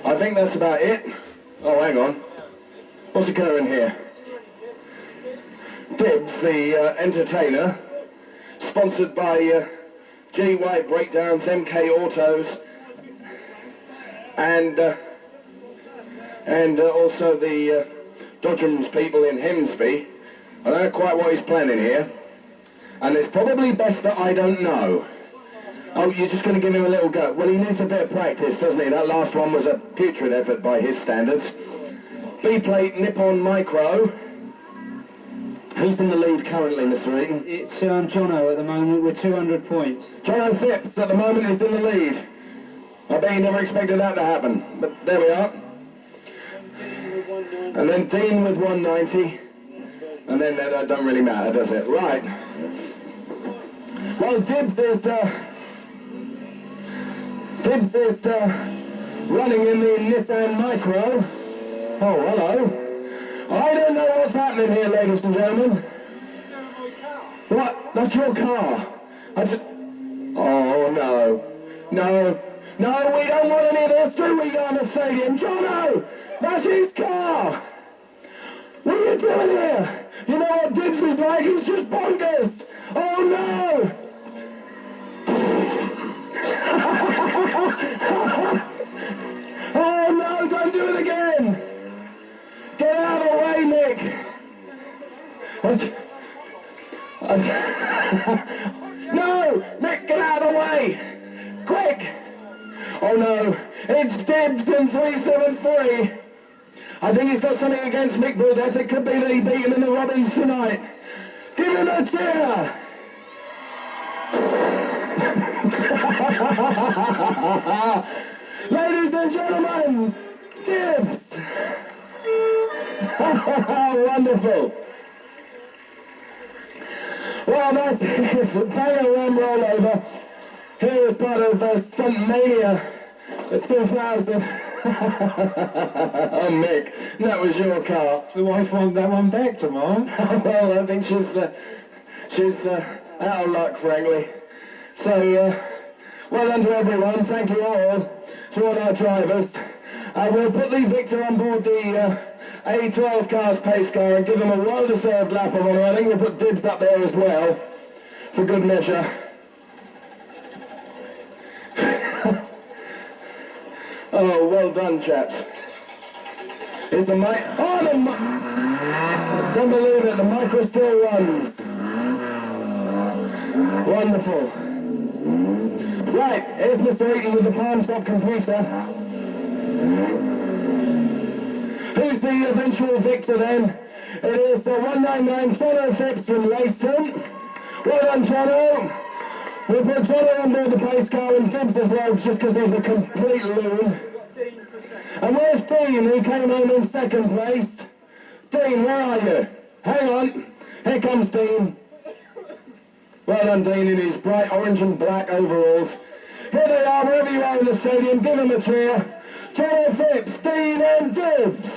I think that's about it. Oh, hang on. What's occurring here? Dibbs, the entertainer, sponsored by GY Breakdowns, MK Autos, and also the Dodgems people in Hemsby. I don't know quite what he's planning here, and it's probably best that I don't know. Oh, you're just going to give him a little go. Well, he needs a bit of practice, doesn't he? That last one was a putrid effort by his standards. B-plate Nippon Micro. Who's in the lead currently, Mr. Eaton? It's Jono at the moment with 200 points. Jono Phipps at the moment is in the lead. I bet you never expected that to happen, but there we are. And then Dean with 190. And then that don't really matter, does it? Right. Well, Dibbs is running in the Nissan Micro. Oh, hello. I don't know what's happening here, ladies and gentlemen. What? That's your car? Oh, no. No. No, we don't want any of this, do we, down the stadium? Jono! That's his car! What are you doing here? You know what Dibbs is like? He's just bonkers! Oh, no! Oh, no, don't do it again! Get out of the way, Nick! No! Nick, get out of the way! Quick! Oh no, it's Dibbs in 373. I think he's got something against Mick Burdett. It could be that he beat him in the Robins tonight. Give him a cheer! Ladies and gentlemen, Dibbs! Wonderful. Well, that's it. Taylor Ram rollover. Here is part of Stunt Mania 2000. Oh, Mick, that was your car. The wife wants that one back tomorrow. Well, I think she's out of luck, frankly. So, well done to everyone. Thank you all, to all our drivers. We'll put the victor on board the A12 Cars pace car and give him a well-deserved lap of honour. I think we'll put Dibbs up there as well, for good measure. Oh, well done, chaps. Is the mic... Oh, the mic... Don't believe it, the micro still runs. Wonderful. Right, here's Mr. Eaton with the palm stop computer. Who's the eventual victor then? It is the 199 Jono Phipps from Racing. Well done, Jono. We'll put Jono on board the pace car and Dibbs as well, just because he's a complete loon. And where's Dean, who came home in second place? Dean, where are you? Hang on. Here comes Dean. Well done, Dean, in his bright orange and black overalls. Here they are, wherever you are in the stadium, give them a cheer. Jono Phipps, Dean and Dibbs.